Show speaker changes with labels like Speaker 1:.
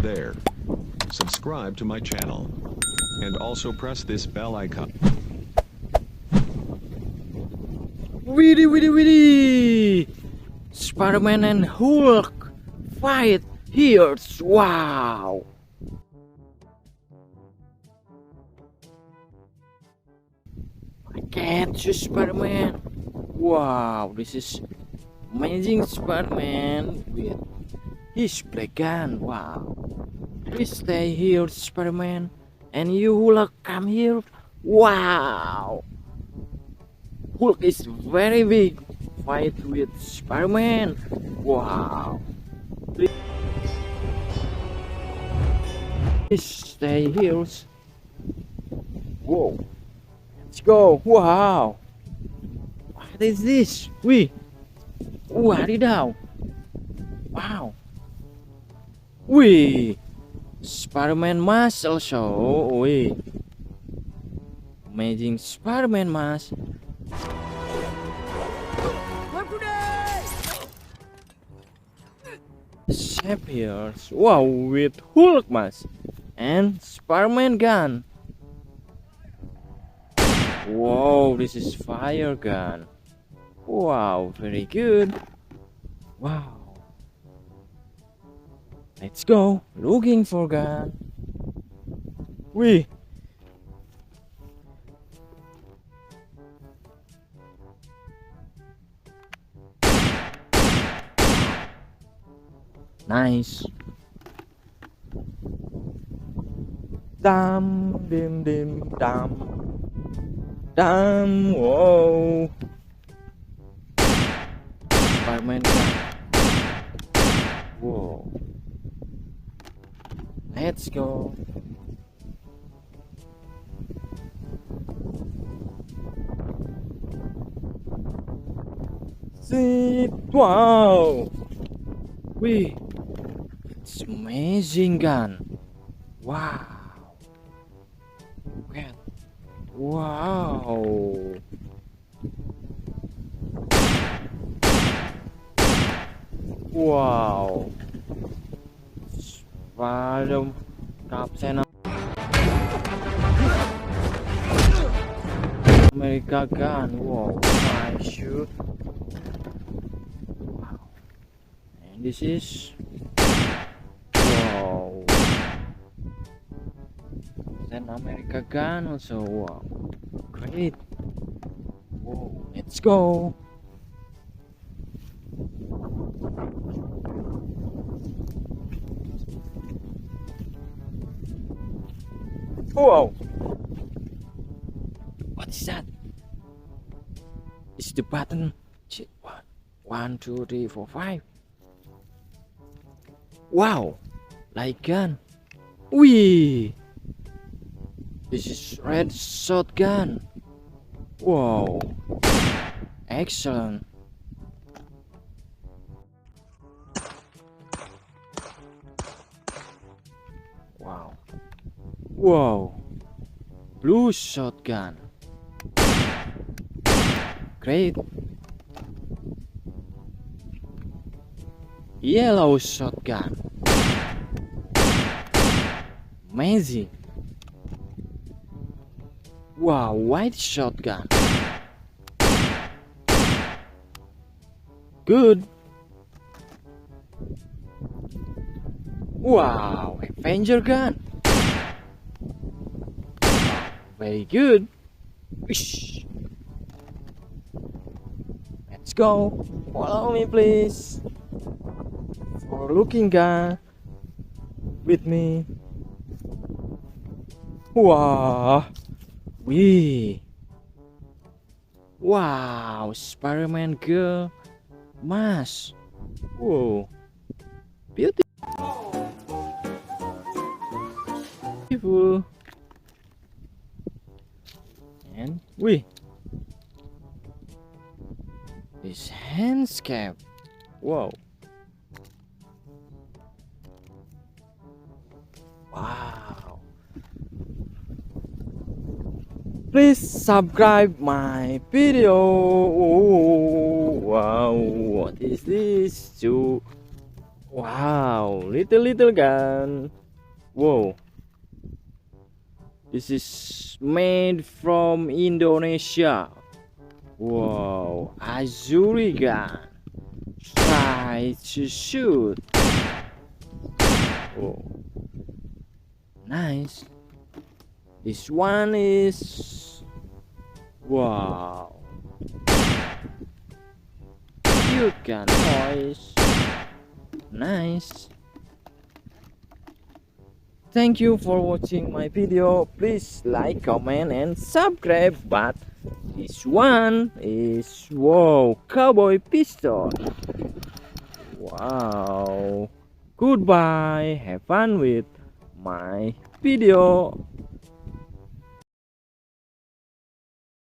Speaker 1: there. Subscribe to my channel. And also press this bell icon.
Speaker 2: Widih. Spiderman and Hulk fight here. Wow. I catch you, Spiderman. Wow, this is amazing Spiderman with his black gun. Wow. Please stay here, Spiderman. And you Hulk, come here. Wow. Hulk is very big. Fight with Spiderman. Wow. Please stay here. Whoa. Let's go. Wow. What is this? Wadidaw. Wow. Spiderman mask also. Amazing Spiderman mask. Saviors. Wow, with Hulk mask and Spiderman gun. Wow, this is fire gun. Wow, very good. Wow. Let's go looking for gun. Nice. Dam. Whoa. Spiderman gun. Whoa. Let's go. See, wow. It's amazing gun. Wow. Okay. Wow. Wow. Spider Captain America gun. Wow. I shoot. Wow. And this is wow. Then America gun also. Wow. Great. Whoa. Let's go. Wow. What is that? It's the button. One, two, three, four, five. Wow. Light gun. This is red shotgun. Wow. Excellent. Wow. Blue shotgun. Great. Yellow shotgun. Amazing. Wow, white shotgun. Good. Wow, Avenger gun. Very good. Let's go. Follow me, please. For looking gun with me. Wow. Wow, Spiderman girl mask. Whoa. Beautiful. And this hands cap. Wow. Wow. Please subscribe my video. Wow, what is this? Wow, little gun. Whoa. This is made from Indonesia. Wow, Azuri gun. Try to shoot. Oh, nice. This one is wow. Cute gun, boys. Nice. Thank you for watching my video. Please like, comment, and subscribe. But this one is wow, cowboy pistol. Wow. Goodbye. Have fun with my video.